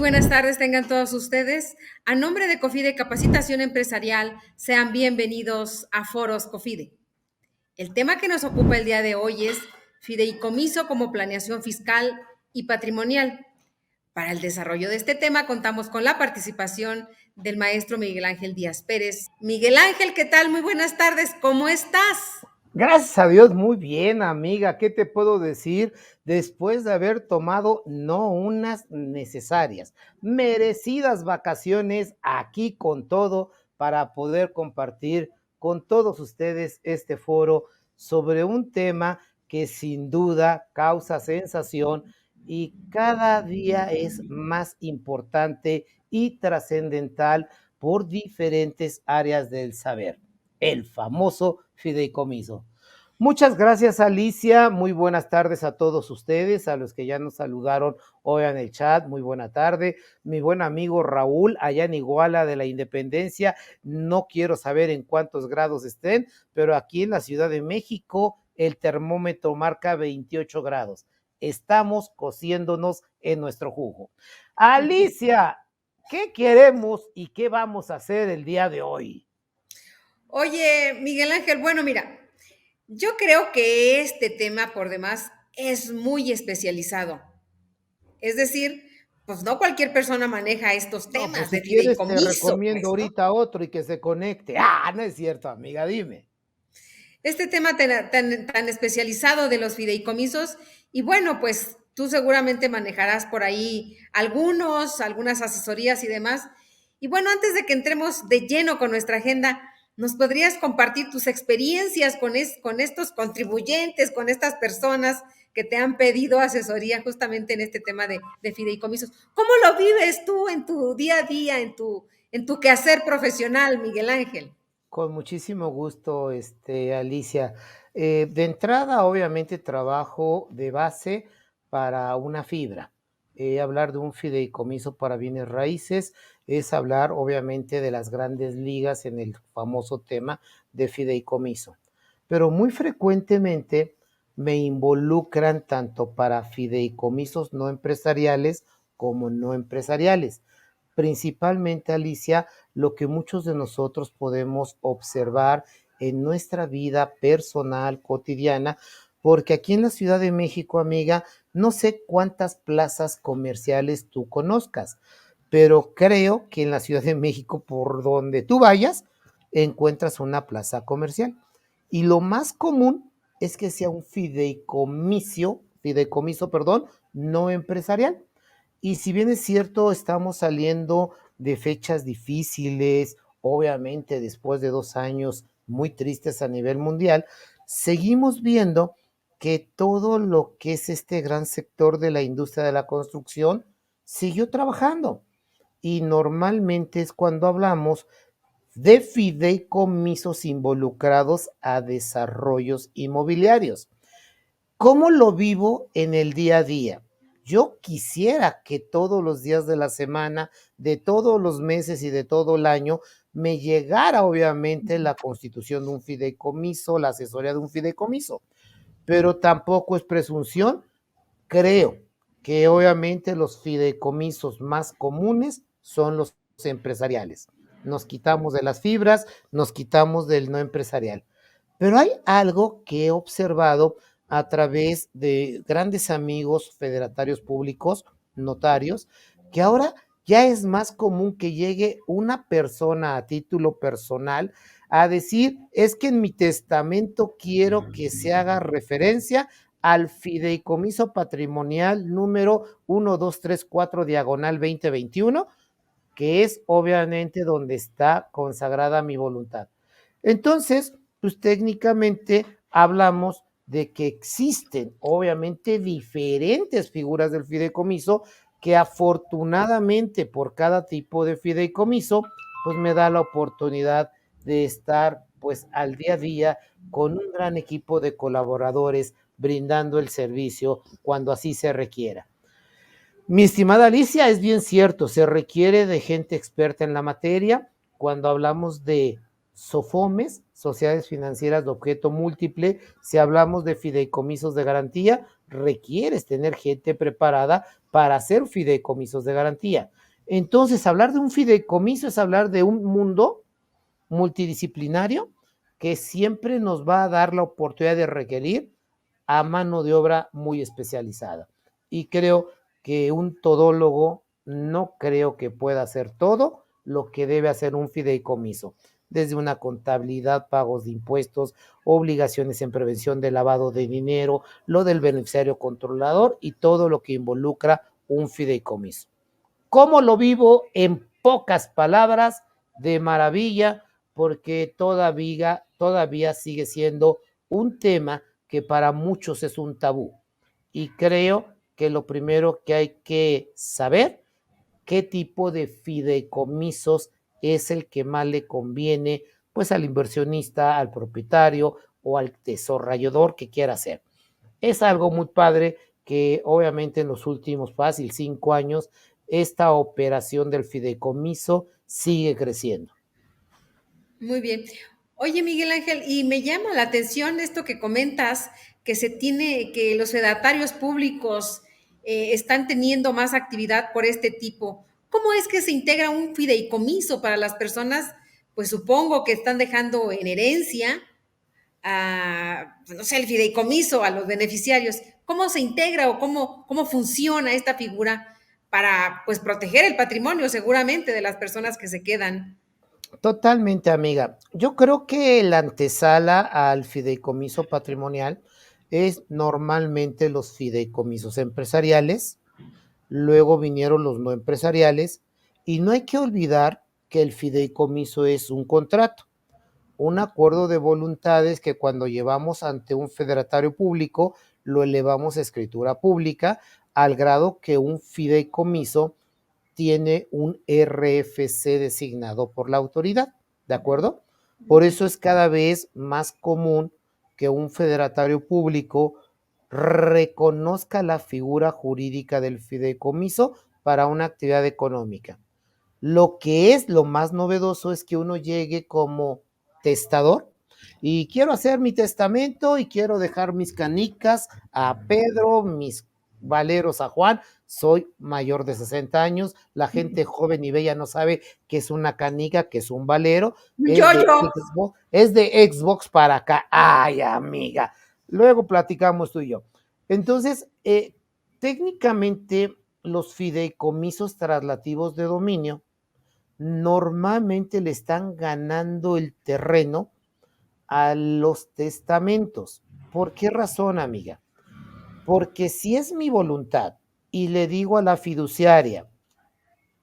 buenas tardes, tengan todos ustedes. A nombre de COFIDE Capacitación Empresarial, sean bienvenidos a Foros COFIDE. El tema que nos ocupa el día de hoy es fideicomiso como planeación fiscal y patrimonial. Para el desarrollo de este tema contamos con la participación del maestro Miguel Ángel Díaz Pérez. Miguel Ángel, ¿qué tal? Muy buenas tardes, ¿cómo estás? Gracias a Dios, muy bien, amiga. ¿Qué te puedo decir? Después de haber tomado no unas necesarias, merecidas vacaciones aquí con todo para poder compartir con todos ustedes este foro sobre un tema que sin duda causa sensación y cada día es más importante y trascendental por diferentes áreas del saber, el famoso fideicomiso. Muchas gracias, Alicia. Muy buenas tardes a todos ustedes, a los que ya nos saludaron hoy en el chat. Muy buena tarde. Mi buen amigo Raúl, allá en Iguala de la Independencia. No quiero saber en cuántos grados estén, pero aquí en la Ciudad de México el termómetro marca 28 grados. Estamos cociéndonos en nuestro jugo. Alicia, ¿qué queremos y qué vamos a hacer el día de hoy? Oye, Miguel Ángel, bueno, mira, yo creo que este tema por demás es muy especializado. Es decir, pues no cualquier persona maneja estos No, pues temas de si quieres te fideicomiso, recomiendo pues, ¿no? ahorita otro y que se conecte. Ah, no es cierto, amiga, dime. Este tema tan especializado de los fideicomisos, y bueno, pues tú seguramente manejarás por ahí algunas asesorías y demás. Y bueno, antes de que entremos de lleno con nuestra agenda, ¿nos podrías compartir tus experiencias con estos contribuyentes, con estas personas que te han pedido asesoría justamente en este tema de fideicomisos? ¿Cómo lo vives tú en tu día a día, en tu quehacer profesional, Miguel Ángel? Con muchísimo gusto, Alicia. De entrada, obviamente, trabajo de base para una fibra. Hablar de un fideicomiso para bienes raíces es hablar, obviamente, de las grandes ligas en el famoso tema de fideicomiso. Pero muy frecuentemente me involucran tanto para fideicomisos no empresariales como no empresariales. Principalmente, Alicia, lo que muchos de nosotros podemos observar en nuestra vida personal, cotidiana, porque aquí en la Ciudad de México, amiga, no sé cuántas plazas comerciales tú conozcas, pero creo que en la Ciudad de México, por donde tú vayas, encuentras una plaza comercial. Y lo más común es que sea un fideicomiso, perdón, no empresarial. Y si bien es cierto, estamos saliendo de fechas difíciles, obviamente después de 2 años muy tristes a nivel mundial, seguimos viendo que todo lo que es este gran sector de la industria de la construcción siguió trabajando. Y normalmente es cuando hablamos de fideicomisos involucrados a desarrollos inmobiliarios. ¿Cómo lo vivo en el día a día? Yo quisiera que todos los días de la semana, de todos los meses y de todo el año, me llegara obviamente la constitución de un fideicomiso, la asesoría de un fideicomiso, pero tampoco es presunción. Creo que obviamente los fideicomisos más comunes son los empresariales. Nos quitamos de las fibras, nos quitamos del no empresarial. Pero hay algo que he observado a través de grandes amigos federatarios públicos, notarios, que ahora ya es más común que llegue una persona a título personal a decir, es que en mi testamento quiero que se haga referencia al fideicomiso patrimonial número 1234 diagonal 2021, que es obviamente donde está consagrada mi voluntad. Entonces, pues técnicamente hablamos de que existen obviamente diferentes figuras del fideicomiso que afortunadamente por cada tipo de fideicomiso, pues me da la oportunidad de estar pues al día a día con un gran equipo de colaboradores brindando el servicio cuando así se requiera. Mi estimada Alicia, es bien cierto, se requiere de gente experta en la materia cuando hablamos de SOFOMES, sociedades financieras de objeto múltiple. Si hablamos de fideicomisos de garantía, requieres tener gente preparada para hacer fideicomisos de garantía. Entonces, hablar de un fideicomiso es hablar de un mundo multidisciplinario que siempre nos va a dar la oportunidad de requerir a mano de obra muy especializada. Y creo que un todólogo no creo que pueda hacer todo lo que debe hacer un fideicomiso, desde una contabilidad, pagos de impuestos, obligaciones en prevención de lavado de dinero, lo del beneficiario controlador y todo lo que involucra un fideicomiso. ¿Cómo lo vivo? En pocas palabras, de maravilla, porque todavía sigue siendo un tema que para muchos es un tabú. Y creo que lo primero que hay que saber, qué tipo de fideicomisos es el que más le conviene, pues al inversionista, al propietario o al desarrollador que quiera hacer. Es algo muy padre que obviamente en los últimos fácil 5 años esta operación del fideicomiso sigue creciendo. Muy bien. Oye, Miguel Ángel, y me llama la atención esto que comentas, que los fedatarios públicos están teniendo más actividad por este tipo. ¿Cómo es que se integra un fideicomiso para las personas? Pues supongo que están dejando en herencia pues, no sé, el fideicomiso a los beneficiarios. ¿Cómo se integra o cómo funciona esta figura para pues proteger el patrimonio seguramente de las personas que se quedan? Totalmente, amiga. Yo creo que la antesala al fideicomiso patrimonial es normalmente los fideicomisos empresariales, luego vinieron los no empresariales, y no hay que olvidar que el fideicomiso es un contrato, un acuerdo de voluntades que cuando llevamos ante un federatario público lo elevamos a escritura pública al grado que un fideicomiso tiene un RFC designado por la autoridad, ¿de acuerdo? Por eso es cada vez más común que un federatario público reconozca la figura jurídica del fideicomiso para una actividad económica. Lo que es lo más novedoso es que uno llegue como testador y quiero hacer mi testamento y quiero dejar mis canicas a Pedro, mis valeros a Juan. Soy mayor de 60 años, la gente joven y bella no sabe qué es una canica, qué es un valero, Yo, yo. Es de Xbox para acá. Ay, amiga, luego platicamos tú y yo. Entonces, técnicamente los fideicomisos traslativos de dominio normalmente le están ganando el terreno a los testamentos. ¿Por qué razón, amiga? Porque si es mi voluntad y le digo a la fiduciaria,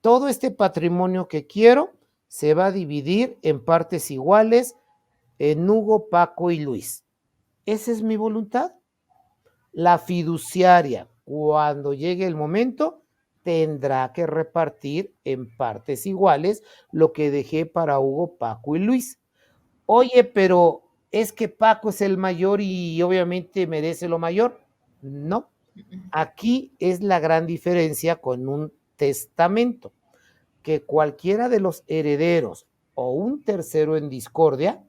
todo este patrimonio que quiero se va a dividir en partes iguales en Hugo, Paco y Luis. Esa es mi voluntad. La fiduciaria, cuando llegue el momento, tendrá que repartir en partes iguales lo que dejé para Hugo, Paco y Luis. Oye, pero es que Paco es el mayor y obviamente merece lo mayor. No, aquí es la gran diferencia con un testamento, que cualquiera de los herederos o un tercero en discordia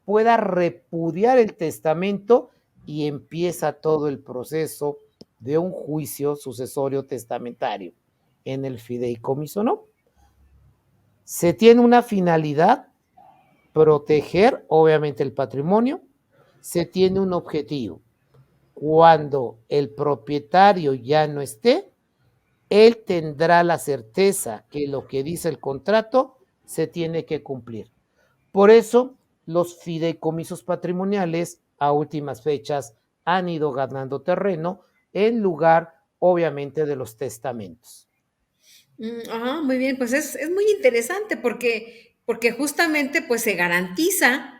pueda repudiar el testamento y empieza todo el proceso de un juicio sucesorio testamentario. En el fideicomiso no. Se tiene una finalidad, proteger obviamente el patrimonio, se tiene un objetivo. Cuando el propietario ya no esté, él tendrá la certeza que lo que dice el contrato se tiene que cumplir. Por eso, los fideicomisos patrimoniales a últimas fechas han ido ganando terreno en lugar, obviamente, de los testamentos. Ajá, muy bien, pues es muy interesante porque justamente pues se garantiza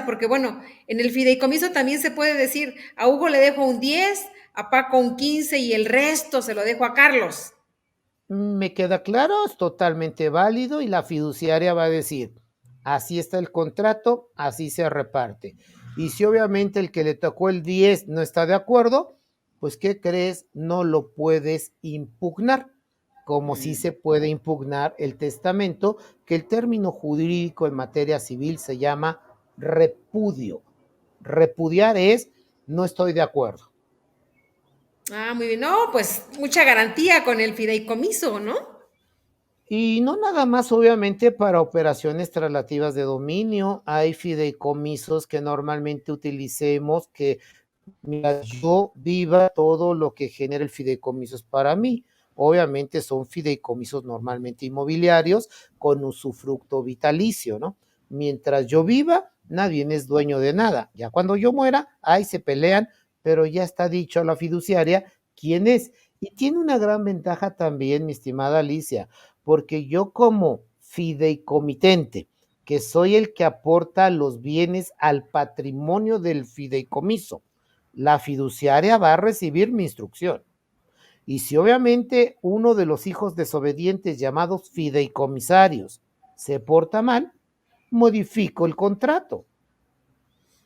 porque bueno, en el fideicomiso también se puede decir, a Hugo le dejo un 10, a Paco un 15 y el resto se lo dejo a Carlos. Me queda claro, es totalmente válido y la fiduciaria va a decir, así está el contrato, así se reparte. Y si obviamente el que le tocó el 10 no está de acuerdo, pues ¿qué crees? No lo puedes impugnar, como si se puede impugnar el testamento, que el término jurídico en materia civil se llama repudio. Repudiar es no estoy de acuerdo. Ah, muy bien. No, pues mucha garantía con el fideicomiso, ¿no? Y no nada más, obviamente, para operaciones traslativas de dominio. Hay fideicomisos que normalmente utilicemos que mientras yo viva, todo lo que genera el fideicomiso es para mí. Obviamente son fideicomisos normalmente inmobiliarios con usufructo vitalicio, ¿no? Mientras yo viva, nadie es dueño de nada. Ya cuando yo muera, ahí se pelean, pero ya está dicho a la fiduciaria quién es. Y tiene una gran ventaja también, mi estimada Alicia, porque yo como fideicomitente, que soy el que aporta los bienes al patrimonio del fideicomiso, la fiduciaria va a recibir mi instrucción. Y si obviamente uno de los hijos desobedientes llamados fideicomisarios se porta mal, modifico el contrato.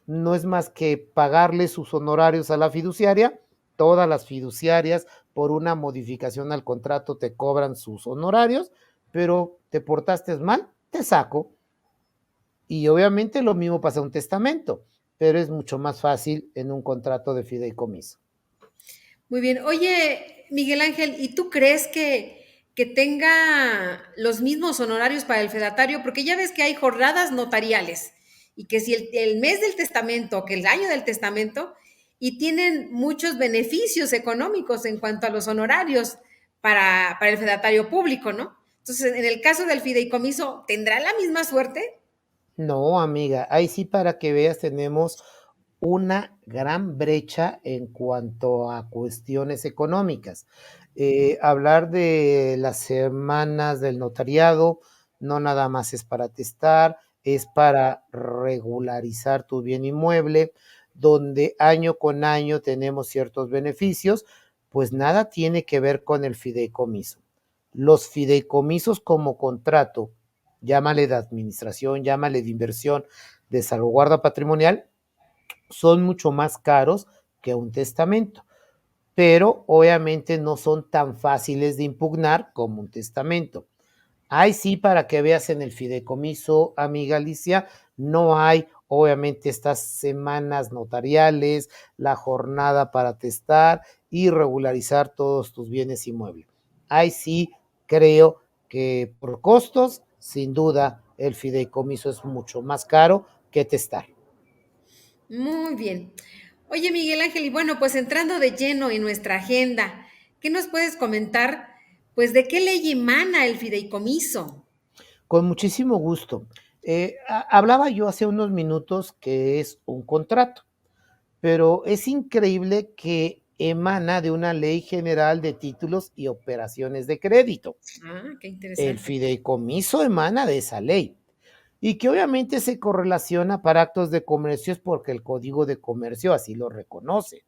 No es más que pagarle sus honorarios a la fiduciaria. Todas las fiduciarias por una modificación al contrato te cobran sus honorarios, pero te portaste mal, te saco. Y obviamente lo mismo pasa en un testamento, pero es mucho más fácil en un contrato de fideicomiso. Muy bien. Oye, Miguel Ángel, ¿y tú crees que tenga los mismos honorarios para el fedatario? Porque ya ves que hay jornadas notariales y que si el mes del testamento, que el año del testamento, y tienen muchos beneficios económicos en cuanto a los honorarios para el fedatario público, ¿no? Entonces, en el caso del fideicomiso, ¿tendrá la misma suerte? No, amiga, ahí sí para que veas tenemos una gran brecha en cuanto a cuestiones económicas. Hablar de las semanas del notariado no nada más es para testar, es para regularizar tu bien inmueble, donde año con año tenemos ciertos beneficios, pues nada tiene que ver con el fideicomiso. Los fideicomisos como contrato, llámale de administración, llámale de inversión, de salvaguarda patrimonial, son mucho más caros que un testamento, pero obviamente no son tan fáciles de impugnar como un testamento. Hay sí, para que veas en el fideicomiso, amiga Alicia, no hay obviamente estas semanas notariales, la jornada para testar y regularizar todos tus bienes inmuebles. Ahí sí creo que por costos, sin duda, el fideicomiso es mucho más caro que testar. Muy bien. Oye, Miguel Ángel, y bueno, pues entrando de lleno en nuestra agenda, ¿qué nos puedes comentar? Pues de qué ley emana el fideicomiso. Con muchísimo gusto. Hablaba yo hace unos minutos que es un contrato, pero es increíble que emana de una ley general de títulos y operaciones de crédito. Ah, qué El interesante. fideicomiso emana de esa ley y que obviamente se correlaciona para actos de comercio porque el Código de Comercio así lo reconoce.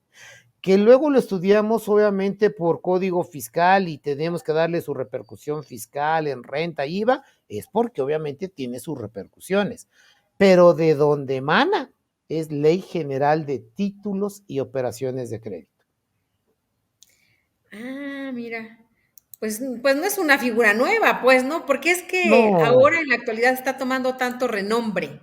Que luego lo estudiamos obviamente por código fiscal y tenemos que darle su repercusión fiscal en renta, IVA, es porque obviamente tiene sus repercusiones. Pero de donde emana es Ley General de Títulos y Operaciones de Crédito. Ah, mira. Pues no es una figura nueva, pues, ¿no? Porque es que No, ahora en la actualidad está tomando tanto renombre.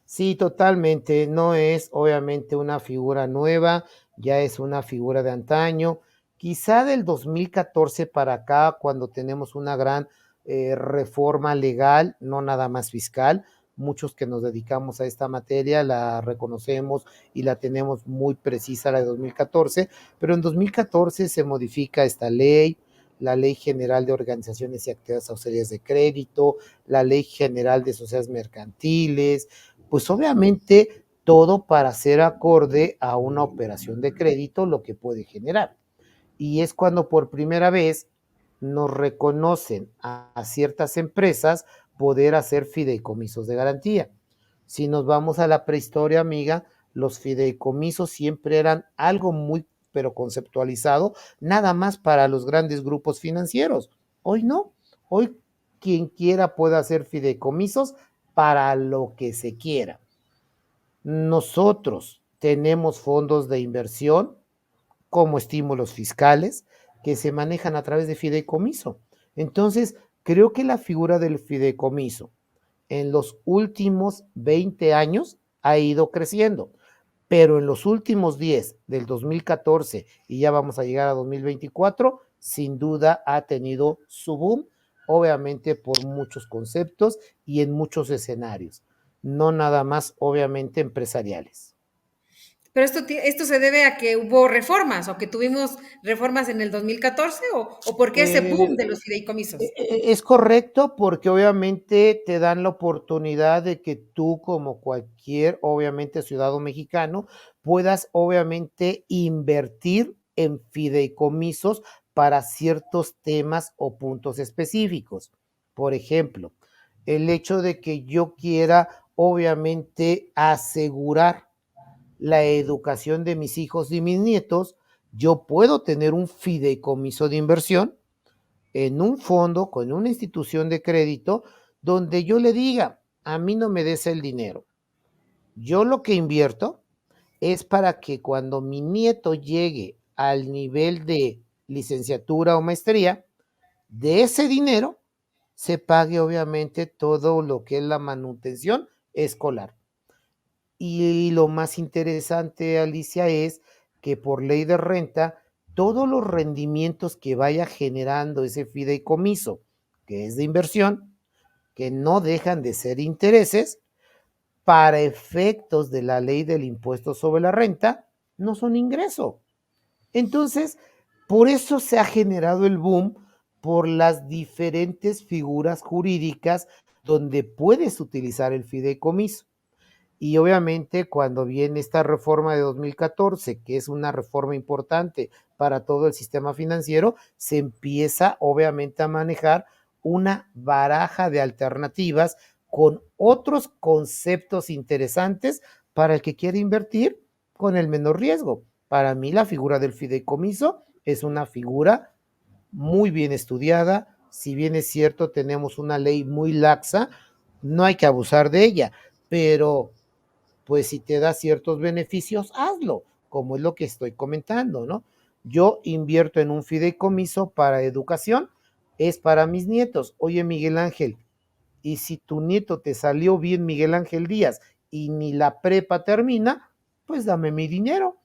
sí, totalmente. No es obviamente una figura nueva, ya es una figura de antaño. Quizá del 2014 para acá, cuando tenemos una gran reforma legal, no nada más fiscal. Muchos que nos dedicamos a esta materia la reconocemos y la tenemos muy precisa, la de 2014, pero en 2014 se modifica esta ley, la Ley General de Organizaciones y Actividades Auxiliares de Crédito, la Ley General de Sociedades Mercantiles, pues obviamente todo para ser acorde a una operación de crédito, lo que puede generar. Y es cuando por primera vez nos reconocen a ciertas empresas poder hacer fideicomisos de garantía. Si nos vamos a la prehistoria, amiga, los fideicomisos siempre eran algo muy, pero conceptualizado, nada más para los grandes grupos financieros. Hoy no, hoy quien quiera puede hacer fideicomisos para lo que se quiera. Nosotros tenemos fondos de inversión como estímulos fiscales que se manejan a través de fideicomiso. Entonces, creo que la figura del fideicomiso en los últimos 20 años ha ido creciendo. pero en los últimos 10 del 2014 y ya vamos a llegar a 2024, sin duda ha tenido su boom, obviamente por muchos conceptos y en muchos escenarios, no nada más obviamente empresariales. Pero esto se debe a que hubo reformas o que tuvimos reformas en el 2014 o por qué ese boom Eh, de los fideicomisos. Es correcto porque obviamente te dan la oportunidad de que tú, como cualquier, obviamente, ciudadano mexicano, puedas, obviamente, invertir en fideicomisos para ciertos temas o puntos específicos. Por ejemplo, el hecho de que yo quiera, obviamente, asegurar la educación de mis hijos y mis nietos, yo puedo tener un fideicomiso de inversión en un fondo con una institución de crédito donde yo le diga, a mí no me des el dinero. Yo lo que invierto es para que cuando mi nieto llegue al nivel de licenciatura o maestría, de ese dinero se pague obviamente todo lo que es la manutención escolar. Y lo más interesante, Alicia, es que por ley de renta, todos los rendimientos que vaya generando ese fideicomiso, que es de inversión, que no dejan de ser intereses, para efectos de la ley del impuesto sobre la renta, no son ingreso. Entonces, por eso se ha generado el boom por las diferentes figuras jurídicas donde puedes utilizar el fideicomiso. Y obviamente cuando viene esta reforma de 2014, que es una reforma importante para todo el sistema financiero, se empieza obviamente a manejar una baraja de alternativas con otros conceptos interesantes para el que quiere invertir con el menor riesgo. Para mí la figura del fideicomiso es una figura muy bien estudiada. Si bien es cierto, tenemos una ley muy laxa, no hay que abusar de ella, pero pues si te da ciertos beneficios, hazlo, como es lo que estoy comentando, ¿no? Yo invierto en un fideicomiso para educación, es para mis nietos. Oye, Miguel Ángel, y si tu nieto te salió bien, Miguel Ángel Díaz, y ni la prepa termina, pues dame mi dinero.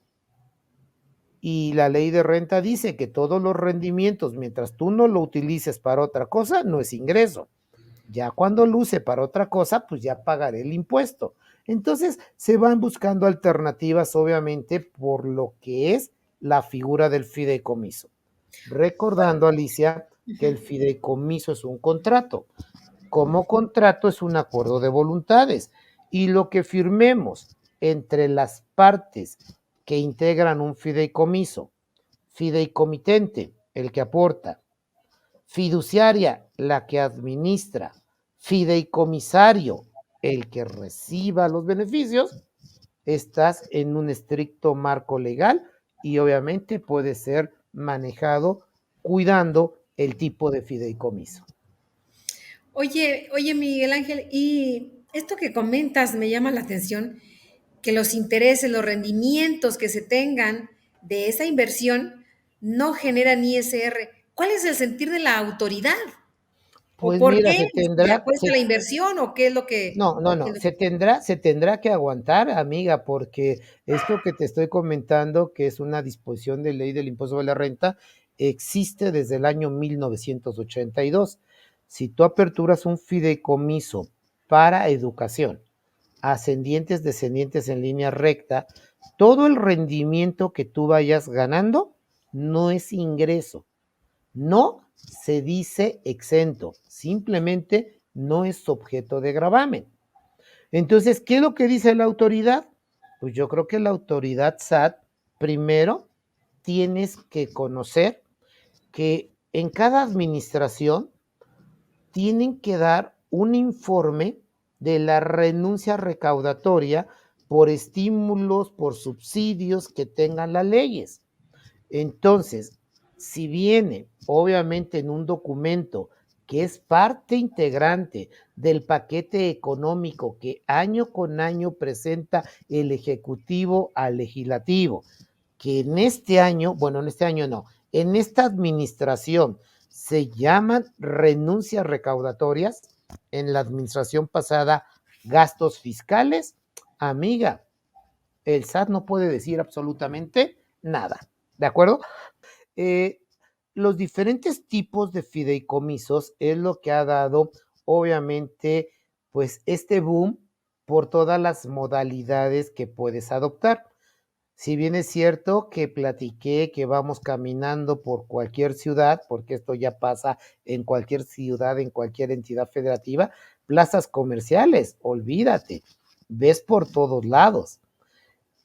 Y la ley de renta dice que todos los rendimientos, mientras tú no lo utilices para otra cosa, no es ingreso. Ya cuando luce para otra cosa, pues ya pagaré el impuesto. Entonces se van buscando alternativas, obviamente, por lo que es la figura del fideicomiso. Recordando, Alicia, que el fideicomiso es un contrato. Como contrato es un acuerdo de voluntades y lo que firmemos entre las partes que integran un fideicomiso, fideicomitente, el que aporta, fiduciaria, la que administra, fideicomisario, el que reciba los beneficios, estás en un estricto marco legal y obviamente puede ser manejado cuidando el tipo de fideicomiso. Oye, Miguel Ángel, y esto que comentas me llama la atención, que los intereses, los rendimientos que se tengan de esa inversión no generan ISR. ¿Cuál es el sentir de la autoridad? ¿O Pues por mira, qué cuesta la inversión o qué es lo que... qué es lo que- se tendrá que aguantar, amiga, porque esto que te estoy comentando, que es una disposición de ley del impuesto sobre la renta, existe desde el año 1982. Si tú aperturas un fideicomiso para educación, ascendientes, descendientes en línea recta, todo el rendimiento que tú vayas ganando no es ingreso, no se dice exento, simplemente no es objeto de gravamen. Entonces, ¿qué es lo que dice la autoridad? Pues yo creo que la autoridad SAT, primero, tienes que conocer que en cada administración tienen que dar un informe de la renuncia recaudatoria por estímulos, por subsidios que tengan las leyes. Entonces, si viene obviamente en un documento que es parte integrante del paquete económico que año con año presenta el Ejecutivo al Legislativo, que en este año, bueno, en este año no, en esta administración se llaman renuncias recaudatorias, en la administración pasada gastos fiscales, amiga, El SAT no puede decir absolutamente nada, ¿de acuerdo? Los diferentes tipos de fideicomisos es lo que ha dado, obviamente, pues este boom por todas las modalidades que puedes adoptar. Si bien es cierto que platiqué que vamos caminando por cualquier ciudad, porque esto ya pasa en cualquier ciudad, en cualquier entidad federativa, plazas comerciales, olvídate, ves por todos lados.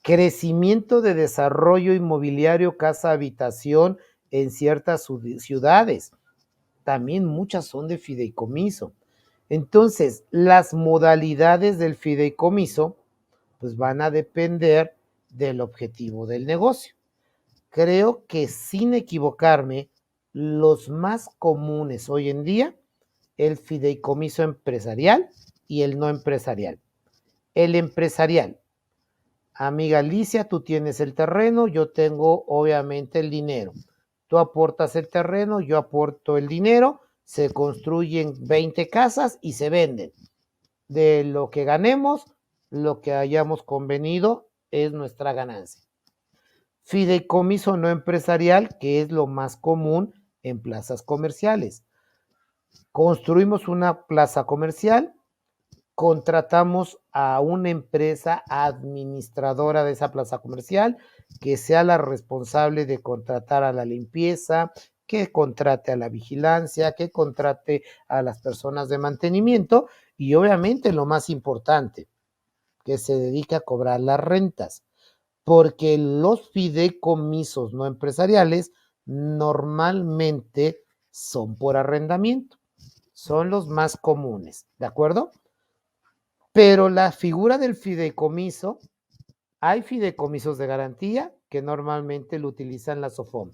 Crecimiento de desarrollo inmobiliario, casa, habitación en ciertas ciudades. También muchas son de fideicomiso. Entonces, las modalidades del fideicomiso pues van a depender del objetivo del negocio. Creo que sin equivocarme, los más comunes hoy en día, el fideicomiso empresarial y el no empresarial. El empresarial, amiga Alicia, tú tienes el terreno, yo tengo obviamente el dinero. Tú aportas el terreno, yo aporto el dinero, se construyen 20 casas y se venden. De lo que ganemos, lo que hayamos convenido es nuestra ganancia. Fideicomiso no empresarial, que es lo más común en plazas comerciales. Construimos una plaza comercial, contratamos a una empresa administradora de esa plaza comercial que sea la responsable de contratar a la limpieza, que contrate a la vigilancia, que contrate a las personas de mantenimiento y obviamente lo más importante, que se dedique a cobrar las rentas, porque los fideicomisos no empresariales normalmente son por arrendamiento, son los más comunes, ¿de acuerdo? Pero la figura del fideicomiso, hay fideicomisos de garantía que normalmente lo utilizan la SOFOM.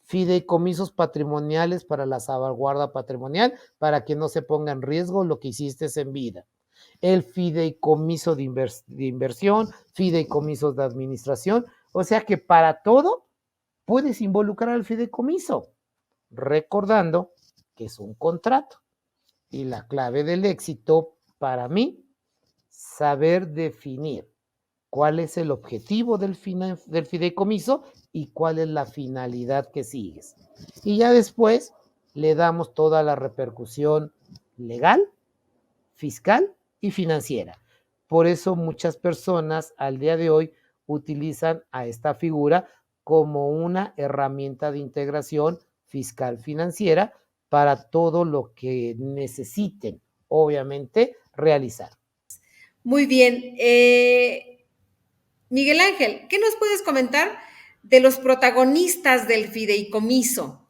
Fideicomisos patrimoniales para la salvaguarda patrimonial, para que no se ponga en riesgo lo que hiciste en vida. El fideicomiso de inversión, fideicomisos de administración, o sea que para todo puedes involucrar al fideicomiso, recordando que es un contrato. Y la clave del éxito para mí, saber definir cuál es el objetivo del fideicomiso y cuál es la finalidad que sigues. Y ya después le damos toda la repercusión legal, fiscal y financiera. Por eso muchas personas al día de hoy utilizan a esta figura como una herramienta de integración fiscal financiera para todo lo que necesiten, obviamente, realizar. Muy bien. Miguel Ángel, ¿qué nos puedes comentar de los protagonistas del fideicomiso?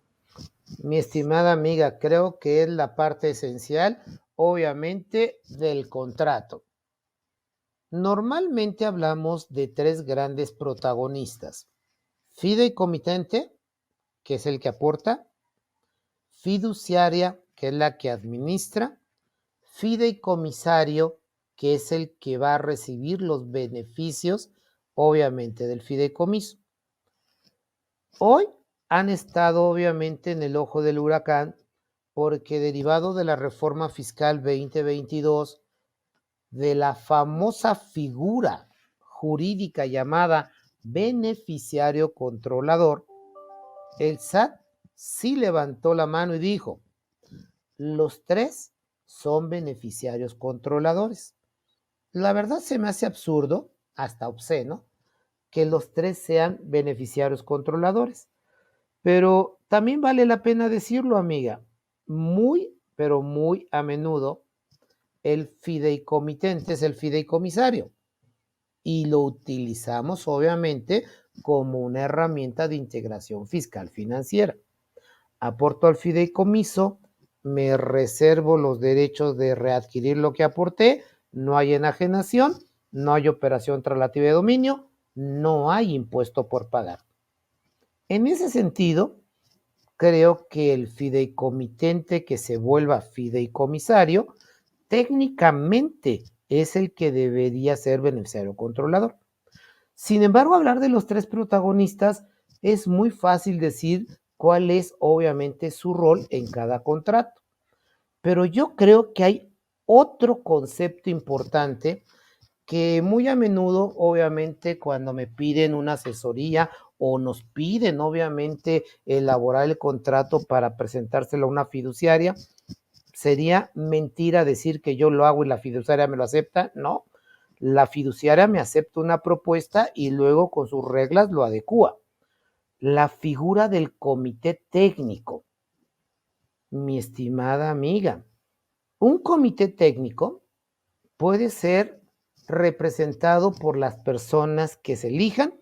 Mi estimada amiga, creo que es la parte esencial, obviamente, del contrato. Normalmente hablamos de tres grandes protagonistas. Fideicomitente, que es el que aporta, fiduciaria, que es la que administra, fideicomisario, que es el que va a recibir los beneficios, obviamente, del fideicomiso. Hoy han estado, obviamente, en el ojo del huracán porque derivado de la reforma fiscal 2022, de la famosa figura jurídica llamada beneficiario controlador, el SAT sí levantó la mano y dijo, los tres son beneficiarios controladores. La verdad se me hace absurdo, hasta obsceno, que los tres sean beneficiarios controladores. Pero también vale la pena decirlo, amiga, muy, pero muy a menudo el fideicomitente es el fideicomisario y lo utilizamos obviamente como una herramienta de integración fiscal financiera. Aporto al fideicomiso, me reservo los derechos de readquirir lo que aporté, no hay enajenación, no hay operación traslativa de dominio, no hay impuesto por pagar. En ese sentido, creo que el fideicomitente que se vuelva fideicomisario, técnicamente es el que debería ser beneficiario controlador. Sin embargo, hablar de los tres protagonistas es muy fácil decir cuál es obviamente su rol en cada contrato. Pero yo creo que hay otro concepto importante que muy a menudo, obviamente, cuando me piden una asesoría o nos piden, obviamente, elaborar el contrato para presentárselo a una fiduciaria, sería mentira decir que yo lo hago y la fiduciaria me lo acepta. No, la fiduciaria me acepta una propuesta y luego con sus reglas lo adecúa. La figura del comité técnico, mi estimada amiga. Un comité técnico puede ser representado por las personas que se elijan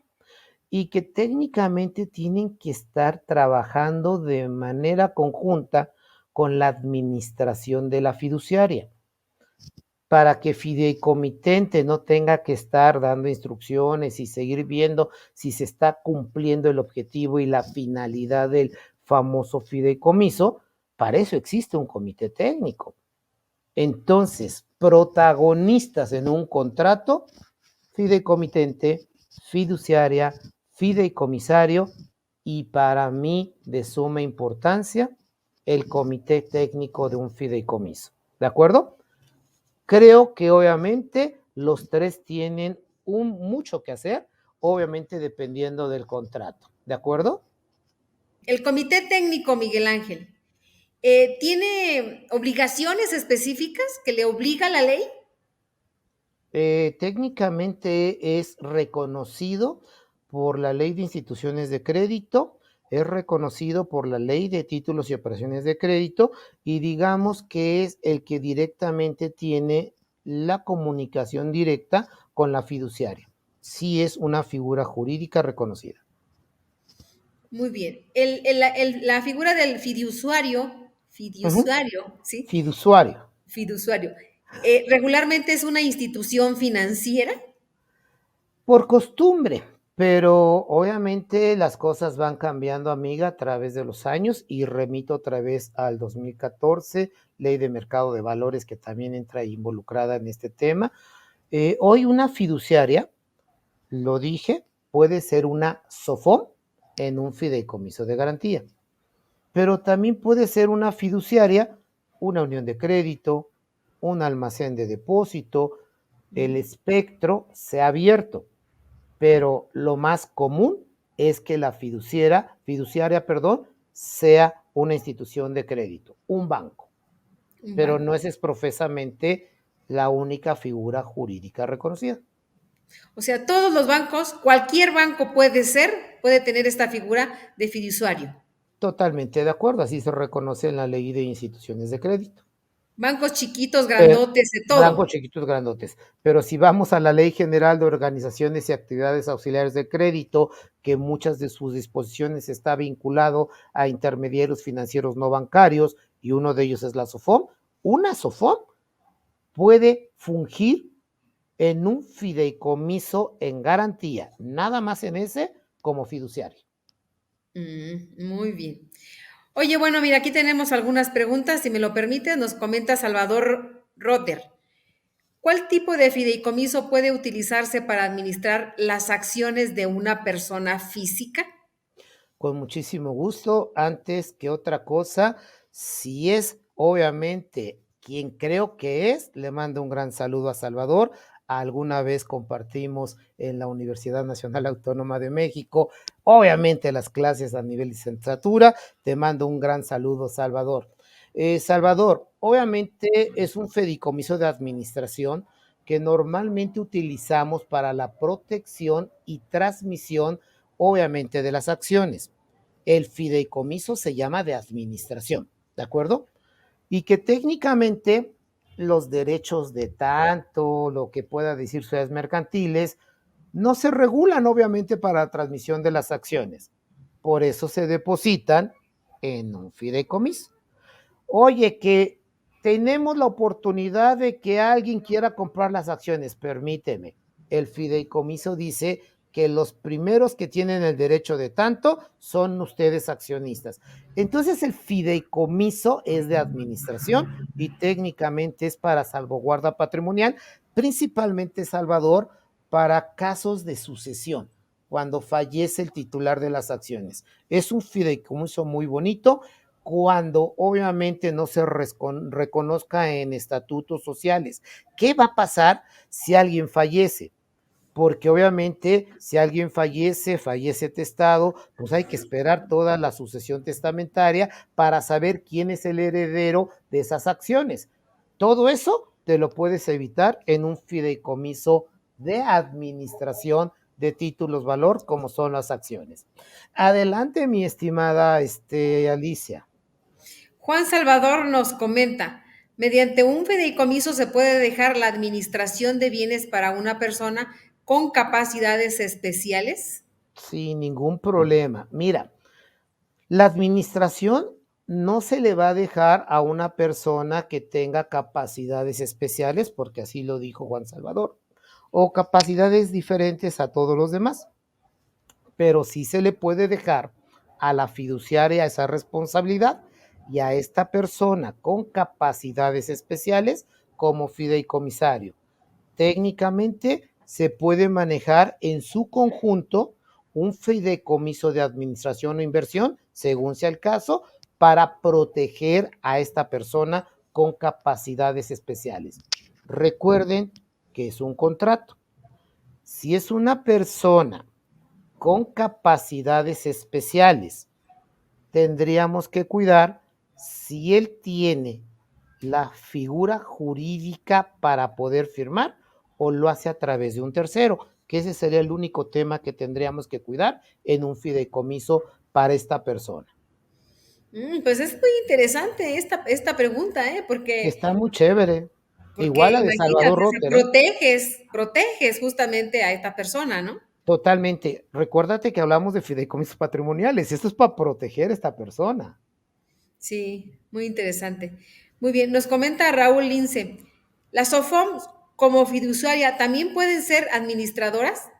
y que técnicamente tienen que estar trabajando de manera conjunta con la administración de la fiduciaria, para que fideicomitente no tenga que estar dando instrucciones y seguir viendo si se está cumpliendo el objetivo y la finalidad del famoso fideicomiso. Para eso existe un comité técnico. Entonces, protagonistas en un contrato: fideicomitente, fiduciaria, fideicomisario y, para mí, de suma importancia, el comité técnico de un fideicomiso. ¿De acuerdo? Creo que obviamente los tres tienen mucho que hacer, obviamente dependiendo del contrato. ¿De acuerdo? El comité técnico, Miguel Ángel, ¿tiene obligaciones específicas que le obliga la ley? Técnicamente es reconocido por la Ley de Instituciones de Crédito, es reconocido por la Ley de Títulos y Operaciones de Crédito, y digamos que es el que directamente tiene la comunicación directa con la fiduciaria. Sí es una figura jurídica reconocida. Muy bien. La figura del fiduciario, ¿sí? Fiduciario. Fiduciario. ¿Regularmente es una institución financiera? Por costumbre, pero obviamente las cosas van cambiando, amiga, a través de los años, y remito otra vez al 2014, Ley de Mercado de Valores, que también entra involucrada en este tema. Hoy una fiduciaria, lo dije, puede ser una SOFOM en un fideicomiso de garantía, pero también puede ser una fiduciaria, una unión de crédito, un almacén de depósito. El espectro se ha abierto, pero lo más común es que la fiduciaria, sea una institución de crédito, un banco, Un pero banco. no es profesamente la única figura jurídica reconocida. O sea, todos los bancos, cualquier banco puede tener esta figura de fiduciario. Totalmente de acuerdo, así se reconoce en la ley de instituciones de crédito. Bancos chiquitos, Pero, grandotes, de blancos, todo. chiquitos, grandotes. Pero si vamos a la Ley General de Organizaciones y Actividades Auxiliares de Crédito, que muchas de sus disposiciones está vinculado a intermediarios financieros no bancarios, y uno de ellos es la SOFOM, una SOFOM puede fungir en un fideicomiso en garantía, nada más en ese, como fiduciario. Muy bien. Oye, bueno, mira, aquí tenemos algunas preguntas. Si me lo permites, nos comenta Salvador Rotter. ¿Cuál tipo de fideicomiso puede utilizarse para administrar las acciones de una persona física? Con muchísimo gusto. Antes que otra cosa, si es obviamente quien creo que es, le mando un gran saludo a Salvador. Alguna vez compartimos en la Universidad Nacional Autónoma de México, obviamente las clases a nivel licenciatura. Te mando un gran saludo, Salvador. Salvador, obviamente es un fideicomiso de administración que normalmente utilizamos para la protección y transmisión, obviamente, de las acciones. El fideicomiso se llama de administración, ¿de acuerdo? Y que técnicamente los derechos de tanto, lo que pueda decir sociedades mercantiles, no se regulan obviamente para la transmisión de las acciones. Por eso se depositan en un fideicomiso. Oye, que tenemos la oportunidad de que alguien quiera comprar las acciones, permíteme. El fideicomiso dice que los primeros que tienen el derecho de tanto son ustedes, accionistas. Entonces el fideicomiso es de administración y técnicamente es para salvaguarda patrimonial, principalmente, Salvador, para casos de sucesión, cuando fallece el titular de las acciones. Es un fideicomiso muy bonito, cuando obviamente no se reconozca en estatutos sociales. ¿Qué va a pasar si alguien fallece? Porque obviamente si alguien fallece testado, pues hay que esperar toda la sucesión testamentaria para saber quién es el heredero de esas acciones. Todo eso te lo puedes evitar en un fideicomiso de administración de títulos valor como son las acciones. Adelante, mi estimada Alicia. Juan Salvador nos comenta, mediante un fideicomiso se puede dejar la administración de bienes para una persona con capacidades especiales. Sin ningún problema. Mira, la administración no se le va a dejar a una persona que tenga capacidades especiales, porque así lo dijo Juan Salvador, o capacidades diferentes a todos los demás, pero sí se le puede dejar a la fiduciaria esa responsabilidad y a esta persona con capacidades especiales como fideicomisario. Técnicamente se puede manejar en su conjunto un fideicomiso de administración o inversión, según sea el caso, para proteger a esta persona con capacidades especiales. Recuerden que es un contrato. Si es una persona con capacidades especiales, tendríamos que cuidar si él tiene la figura jurídica para poder firmar o lo hace a través de un tercero, que ese sería el único tema que tendríamos que cuidar en un fideicomiso para esta persona. Pues es muy interesante esta pregunta, ¿eh? Está muy chévere. Porque Igual la de Salvador imagínate, o sea, Rotter, ¿eh? proteges justamente a esta persona, ¿no? Totalmente. Recuérdate que hablamos de fideicomisos patrimoniales. Esto es para proteger a esta persona. Sí, muy interesante. Muy bien, nos comenta Raúl Lince, ¿las SOFOM como fiduciaria también pueden ser administradoras?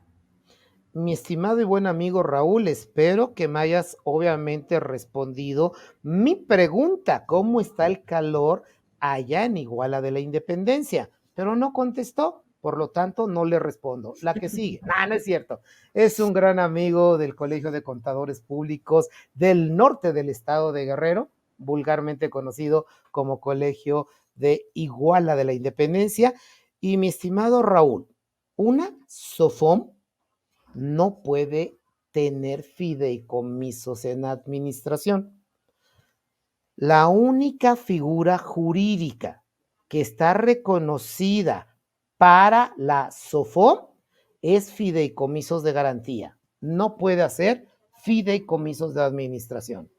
Mi estimado y buen amigo Raúl, espero que me hayas obviamente respondido mi pregunta, ¿cómo está el calor allá en Iguala de la Independencia? Pero no contestó, por lo tanto no le respondo. La que sigue, no, no es cierto. Es un gran amigo del Colegio de Contadores Públicos del norte del estado de Guerrero, vulgarmente conocido como Colegio de Iguala de la Independencia. Y mi estimado Raúl, una SOFOM no puede tener fideicomisos en administración. La única figura jurídica que está reconocida para la SOFOM es fideicomisos de garantía. No puede hacer fideicomisos de administración.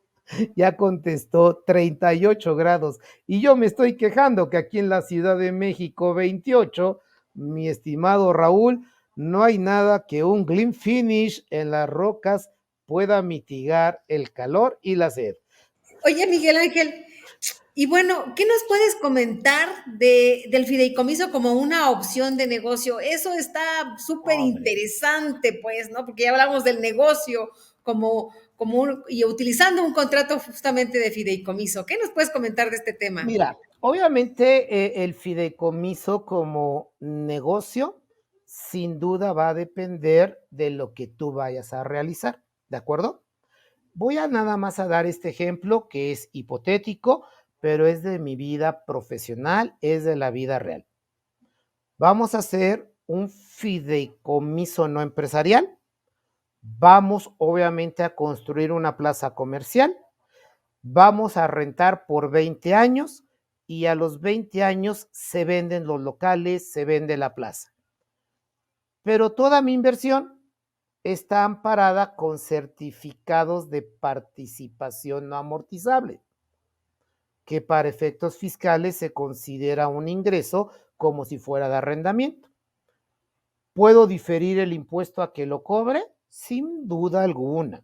Ya contestó 38 grados y yo me estoy quejando que aquí en la Ciudad de México 28, mi estimado Raúl, no hay nada que un Glenfiddich en las rocas pueda mitigar el calor y la sed. Oye, Miguel Ángel, y bueno, ¿qué nos puedes comentar del fideicomiso como una opción de negocio? Eso está súper Hombre, interesante, pues, ¿no? Porque ya hablamos del negocio y utilizando un contrato justamente de fideicomiso. ¿Qué nos puedes comentar de este tema? mira, obviamente el fideicomiso como negocio sin duda va a depender de lo que tú vayas a realizar, ¿de acuerdo? Voy a nada más a dar este ejemplo que es hipotético, pero es de mi vida profesional, es de la vida real. Vamos a hacer un fideicomiso no empresarial. Vamos obviamente a construir una plaza comercial. Vamos a rentar por 20 años y a los 20 años se venden los locales, se vende la plaza. Pero toda mi inversión está amparada con certificados de participación no amortizable, que para efectos fiscales se considera un ingreso como si fuera de arrendamiento. ¿Puedo diferir el impuesto a que lo cobre? Sin duda alguna.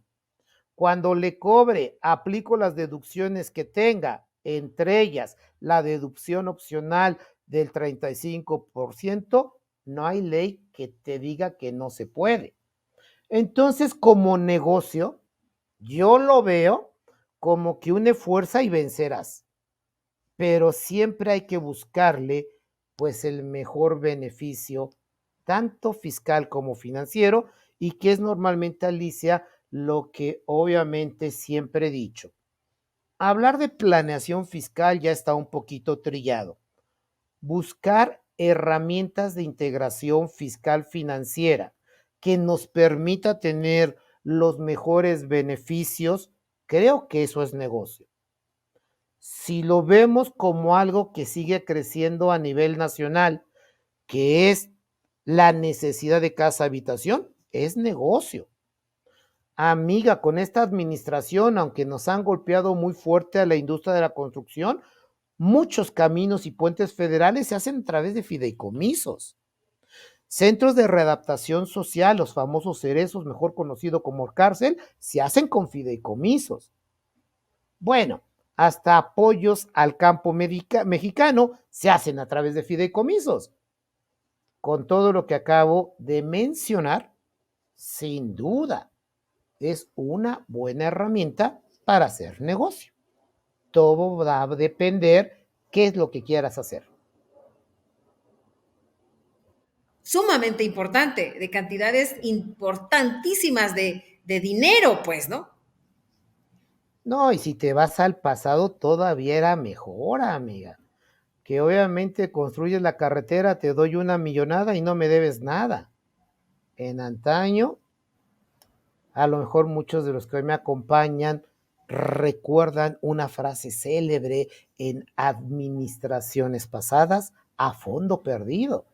Cuando le cobre, aplico las deducciones que tenga, entre ellas la deducción opcional del 35%, no hay ley que te diga que no se puede. Entonces, como negocio, yo lo veo como que une fuerza y vencerás, pero siempre hay que buscarle pues el mejor beneficio, tanto fiscal como financiero, y que es normalmente, Alicia, lo que obviamente siempre he dicho. hablar de planeación fiscal ya está un poquito trillado. Buscar herramientas de integración fiscal financiera que nos permita tener los mejores beneficios, creo que eso es negocio. Si lo vemos como algo que sigue creciendo a nivel nacional, que es la necesidad de casa habitación, es negocio. Amiga, con esta administración, aunque nos han golpeado muy fuerte a la industria de la construcción, muchos caminos y puentes federales se hacen a través de fideicomisos. Centros de readaptación social, los famosos cerezos, mejor conocido como cárcel, se hacen con fideicomisos. Bueno, hasta apoyos al campo mexicano se hacen a través de fideicomisos. Con todo lo que acabo de mencionar, sin duda, es una buena herramienta para hacer negocio. Todo va a depender qué es lo que quieras hacer. Sumamente importante, de cantidades importantísimas de dinero, pues, ¿no? No, y si te vas al pasado, todavía era mejor, amiga. Que obviamente construyes la carretera, te doy una millonada y no me debes nada. En antaño, a lo mejor muchos de los que hoy me acompañan recuerdan una frase célebre en administraciones pasadas: a fondo perdido.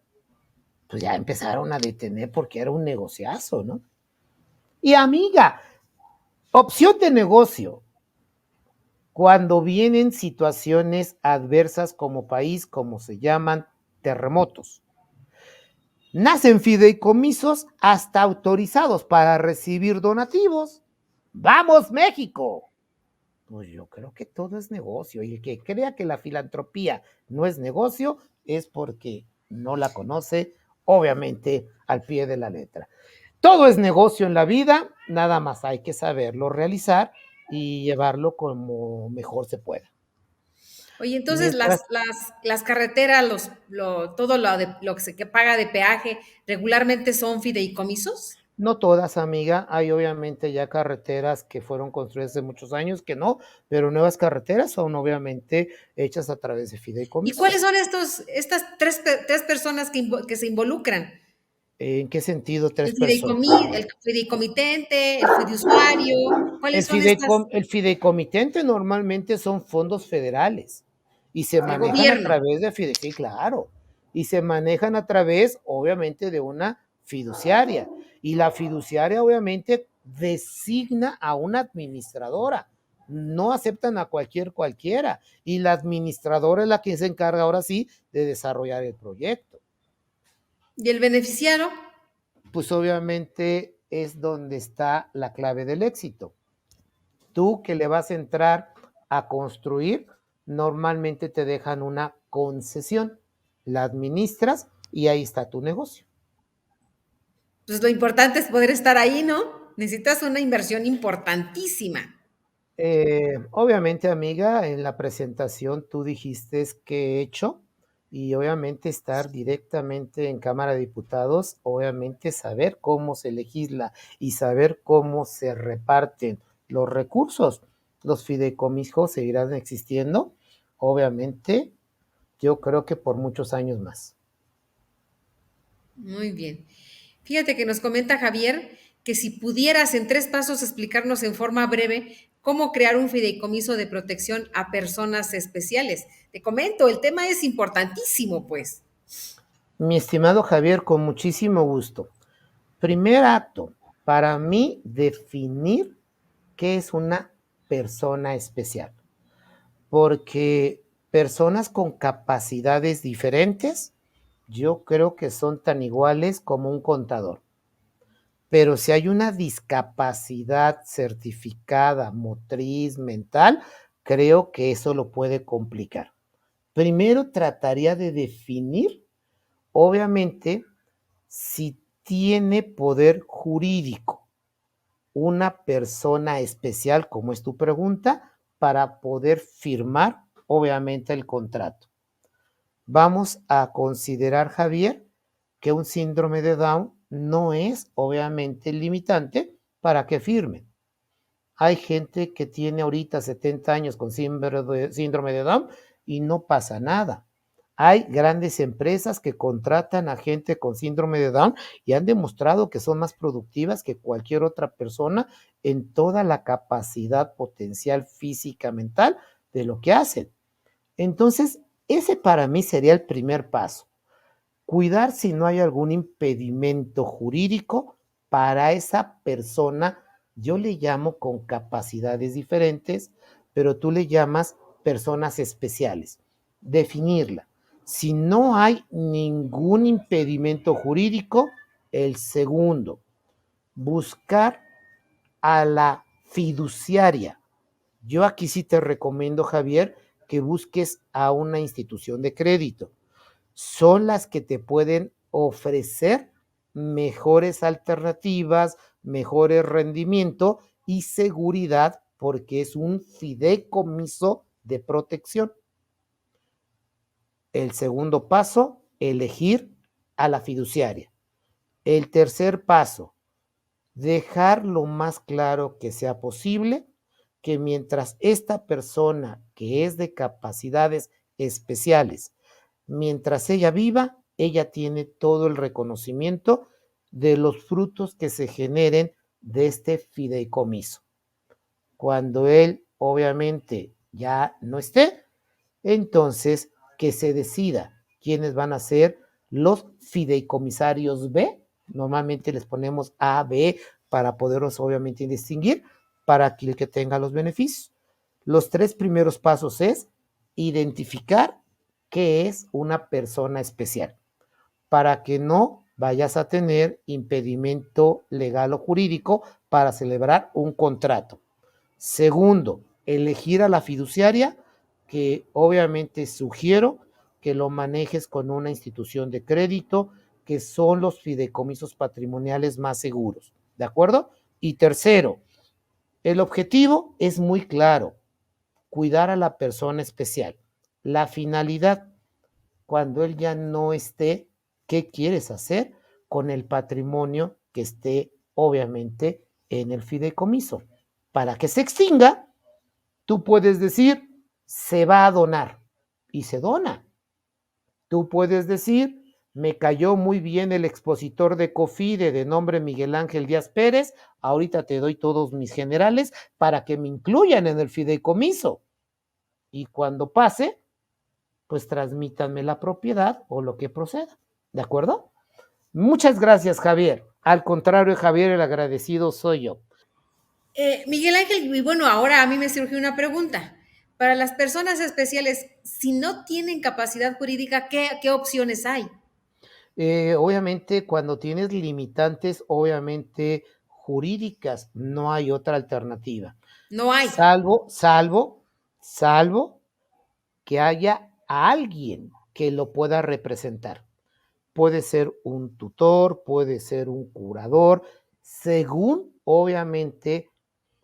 Pues ya empezaron a detener porque era un negociazo, ¿no? Y amiga, opción de negocio, cuando vienen situaciones adversas como país, como se llaman terremotos. Nacen fideicomisos hasta autorizados para recibir donativos. ¡Vamos, México! Pues yo creo que todo es negocio, y el que crea que la filantropía no es negocio es porque no la conoce, obviamente, al pie de la letra. Todo es negocio en la vida, nada más hay que saberlo realizar y llevarlo como mejor se pueda. Oye, entonces Mientras, las carreteras, todo lo que se que paga de peaje, regularmente son fideicomisos. no todas, amiga, hay obviamente ya carreteras que fueron construidas hace muchos años que no, pero nuevas carreteras son obviamente hechas a través de ¿Y fideicomisos. cuáles son estas tres personas que se involucran? ¿En qué sentido tres personas? El fideicomitente, el fiduciario, ¿cuáles son estas? El fideicomitente normalmente son fondos federales y se Del manejan a gobierno. través de sí, claro, y se manejan a través, obviamente, de una fiduciaria. Y la fiduciaria, obviamente, designa a una administradora. No aceptan a cualquiera. Y la administradora es la que se encarga ahora sí de desarrollar el proyecto. ¿Y el beneficiario? Pues obviamente es donde está la clave del éxito. Tú que le vas a entrar a construir, normalmente te dejan una concesión, la administras y ahí está tu negocio. Pues lo importante es poder estar ahí, ¿no? Necesitas una inversión importantísima. Obviamente, amiga, en la presentación tú dijiste que he hecho y obviamente estar directamente en Cámara de Diputados, obviamente saber cómo se legisla y saber cómo se reparten los recursos. Los fideicomisos seguirán existiendo, obviamente, yo creo que por muchos años más. Muy bien. Fíjate que nos comenta Javier que si pudieras en 3 pasos explicarnos en forma breve cómo crear un fideicomiso de protección a personas especiales. Te comento, el tema es importantísimo, pues. Mi estimado Javier, con muchísimo gusto. Primer acto, para mí, definir qué es una persona especial, porque personas con capacidades diferentes, yo creo que son tan iguales como un contador. Pero si hay una discapacidad certificada, motriz, mental, creo que eso lo puede complicar. Primero trataría de definir, obviamente, si tiene poder jurídico una persona especial, como es tu pregunta, para poder firmar, obviamente, el contrato. Vamos a considerar, Javier, que un síndrome de Down no es, obviamente, limitante para que firmen. Hay gente que tiene ahorita 70 años con síndrome de Down y no pasa nada. Hay grandes empresas que contratan a gente con síndrome de Down y han demostrado que son más productivas que cualquier otra persona en toda la capacidad potencial física, mental de lo que hacen. Entonces, ese para mí sería el primer paso. Cuidar si no hay algún impedimento jurídico para esa persona. Yo le llamo con capacidades diferentes, pero tú le llamas personas especiales. Definirla. Si no hay ningún impedimento jurídico, el segundo, buscar a la fiduciaria. Yo aquí sí te recomiendo, Javier, que busques a una institución de crédito. Son las que te pueden ofrecer mejores alternativas, mejores rendimiento y seguridad, porque es un fideicomiso de protección. El segundo paso, elegir a la fiduciaria. El tercer paso, dejar lo más claro que sea posible que mientras esta persona que es de capacidades especiales, mientras ella viva, ella tiene todo el reconocimiento de los frutos que se generen de este fideicomiso. Cuando él obviamente ya no esté, entonces que se decida quiénes van a ser los fideicomisarios B. Normalmente les ponemos A, B para poderlos obviamente distinguir para que el que tenga los beneficios. Los tres primeros pasos es identificar qué es una persona especial para que no vayas a tener impedimento legal o jurídico para celebrar un contrato. Segundo, elegir a la fiduciaria, que obviamente sugiero que lo manejes con una institución de crédito, que son los fideicomisos patrimoniales más seguros. ¿De acuerdo? Y tercero, el objetivo es muy claro, cuidar a la persona especial. La finalidad, cuando él ya no esté, ¿qué quieres hacer con el patrimonio que esté obviamente en el fideicomiso? Para que se extinga, tú puedes decir, se va a donar y se dona. Tú puedes decir, me cayó muy bien el expositor de COFIDE de nombre Miguel Ángel Díaz Pérez, ahorita te doy todos mis generales para que me incluyan en el fideicomiso. Y cuando pase, pues transmítanme la propiedad o lo que proceda. ¿De acuerdo? Muchas gracias, Javier. Al contrario, Javier, el agradecido soy yo. Miguel Ángel, y bueno, ahora a mí me surgió una pregunta. Para las personas especiales, si no tienen capacidad jurídica, ¿qué opciones hay? Obviamente, cuando tienes limitantes, obviamente jurídicas, no hay otra alternativa. No hay. Salvo que haya alguien que lo pueda representar. Puede ser un tutor, puede ser un curador, según obviamente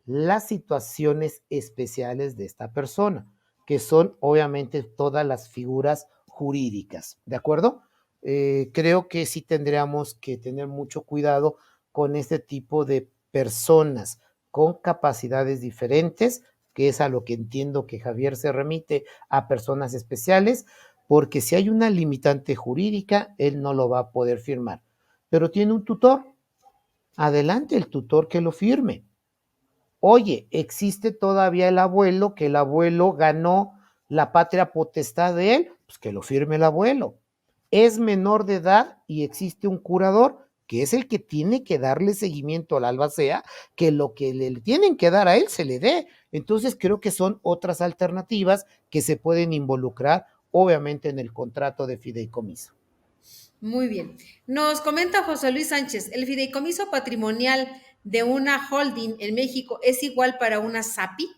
las situaciones especiales de esta persona, que son obviamente todas las figuras jurídicas, ¿de acuerdo? Creo que sí tendríamos que tener mucho cuidado con este tipo de personas con capacidades diferentes, que es a lo que entiendo que Javier se remite a personas especiales, porque si hay una limitante jurídica, él no lo va a poder firmar. Pero tiene un tutor, adelante el tutor que lo firme. Oye, existe todavía el abuelo, que el abuelo ganó la patria potestad de él, pues que lo firme el abuelo. Es menor de edad y existe un curador, que es el que tiene que darle seguimiento al albacea, que lo que le tienen que dar a él se le dé. Entonces creo que son otras alternativas que se pueden involucrar, obviamente, en el contrato de fideicomiso. Muy bien. Nos comenta José Luis Sánchez, ¿el fideicomiso patrimonial de una holding en México es igual para una SAPI?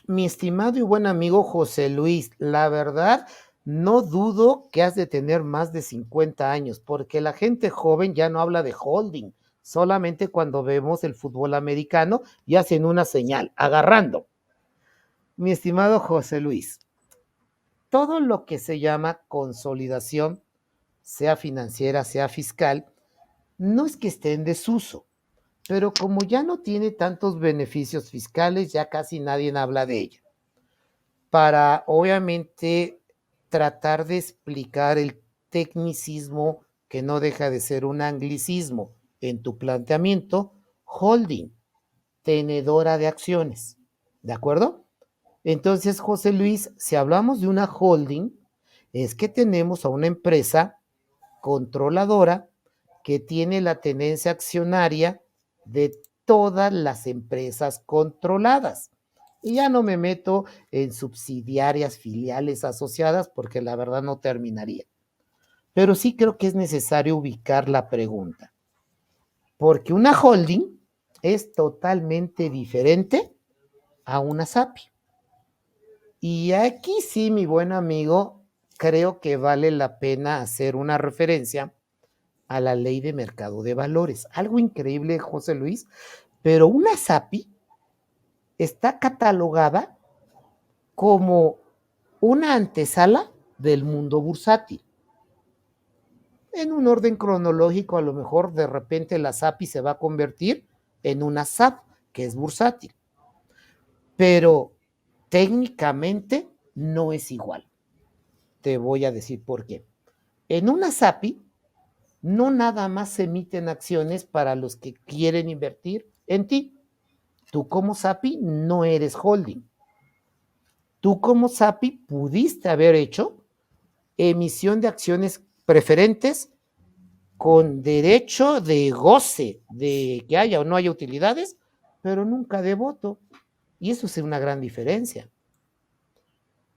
Mi estimado y buen amigo José Luis, la verdad, no dudo que has de tener más de 50 años, porque la gente joven ya no habla de holding, solamente cuando vemos el fútbol americano y hacen una señal, agarrando. Mi estimado José Luis, todo lo que se llama consolidación, sea financiera, sea fiscal, no es que esté en desuso. pero como ya no tiene tantos beneficios fiscales, ya casi nadie habla de ella. Para, obviamente, tratar de explicar el tecnicismo que no deja de ser un anglicismo en tu planteamiento, holding, tenedora de acciones, ¿de acuerdo? Entonces, José Luis, si hablamos de una holding, es que tenemos a una empresa controladora que tiene la tenencia accionaria de todas las empresas controladas. Y ya no me meto en subsidiarias, filiales, asociadas, porque la verdad no terminaría. Pero sí creo que es necesario ubicar la pregunta, porque una holding es totalmente diferente a una SAPI. Y aquí sí, mi buen amigo, creo que vale la pena hacer una referencia a la ley de mercado de valores. Algo increíble, José Luis, pero una SAPI está catalogada como una antesala del mundo bursátil. En un orden cronológico, a lo mejor de repente la SAPI se va a convertir en una SAP, que es bursátil. Pero técnicamente no es igual. Te voy a decir por qué. En una SAPI no nada más se emiten acciones para los que quieren invertir en ti. Tú como SAPI no eres holding. Tú como SAPI pudiste haber hecho emisión de acciones preferentes con derecho de goce de que haya o no haya utilidades, pero nunca de voto. Y eso es una gran diferencia.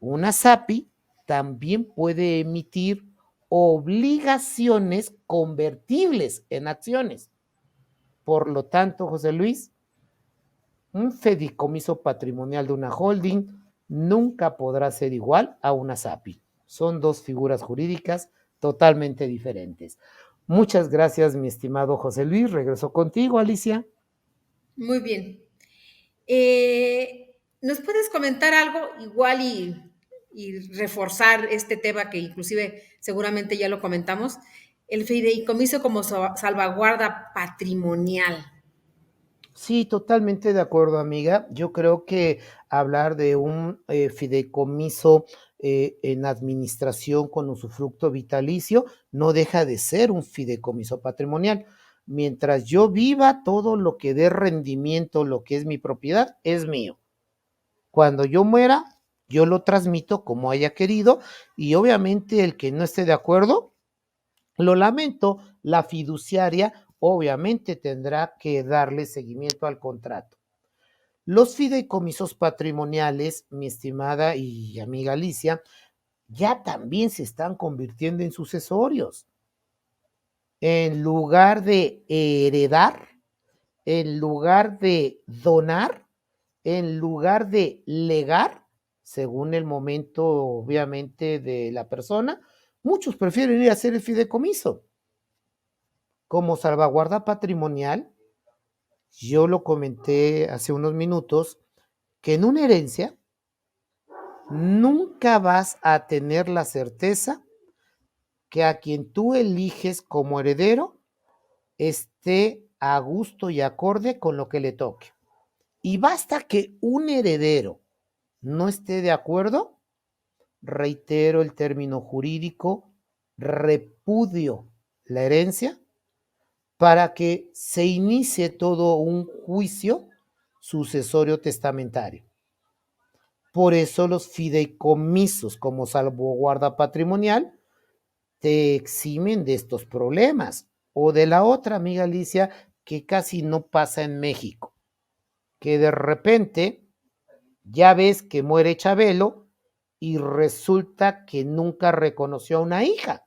Una SAPI también puede emitir obligaciones convertibles en acciones. Por lo tanto, José Luis, un fideicomiso patrimonial de una holding nunca podrá ser igual a una SAPI. Son dos figuras jurídicas totalmente diferentes. Muchas gracias, mi estimado José Luis. Regreso contigo, Alicia. Muy bien. ¿Nos puedes comentar algo igual y reforzar este tema que inclusive seguramente ya lo comentamos? El fideicomiso como salvaguarda patrimonial. Sí, totalmente de acuerdo, amiga. Yo creo que hablar de un fideicomiso en administración con usufructo vitalicio no deja de ser un fideicomiso patrimonial. Mientras yo viva, todo lo que dé rendimiento, lo que es mi propiedad, es mío. Cuando yo muera, yo lo transmito como haya querido y obviamente el que no esté de acuerdo, lo lamento, la fiduciaria obviamente tendrá que darle seguimiento al contrato. Los fideicomisos patrimoniales, mi estimada y amiga Alicia, ya también se están convirtiendo en sucesorios. En lugar de heredar, en lugar de donar, en lugar de legar, según el momento obviamente de la persona, muchos prefieren ir a hacer el fideicomiso. Como salvaguarda patrimonial, yo lo comenté hace unos minutos, que en una herencia nunca vas a tener la certeza que a quien tú eliges como heredero esté a gusto y acorde con lo que le toque. Y basta que un heredero no esté de acuerdo, reitero el término jurídico, repudio la herencia, para que se inicie todo un juicio sucesorio testamentario. Por eso los fideicomisos como salvaguarda patrimonial te eximen de estos problemas. O de la otra, amiga Alicia, que casi no pasa en México, que de repente ya ves que muere Chabelo y resulta que nunca reconoció a una hija.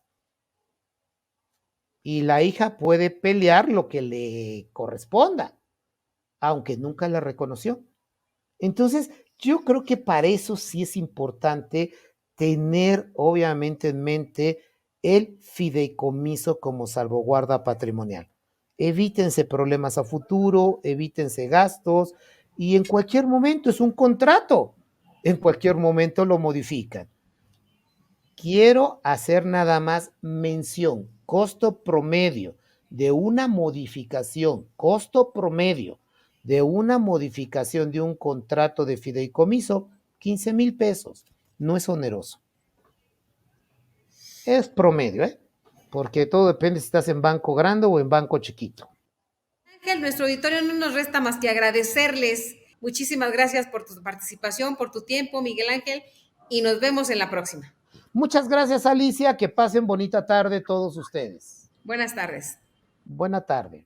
Y la hija puede pelear lo que le corresponda, aunque nunca la reconoció. Entonces, yo creo que para eso sí es importante tener obviamente en mente el fideicomiso como salvaguarda patrimonial. Evítense problemas a futuro, evítense gastos y en cualquier momento es un contrato, en cualquier momento lo modifican. Quiero hacer nada más mención, costo promedio de una modificación, costo promedio de una modificación de un contrato de fideicomiso, 15,000 pesos. No es oneroso. Es promedio, ¿eh? Porque todo depende si estás en banco grande o en banco chiquito. Ángel, nuestro auditorio no nos resta más que agradecerles. Muchísimas gracias por tu participación, por tu tiempo, Miguel Ángel, y nos vemos en la próxima. Muchas gracias, Alicia. Que pasen bonita tarde todos ustedes. Buenas tardes. Buena tarde.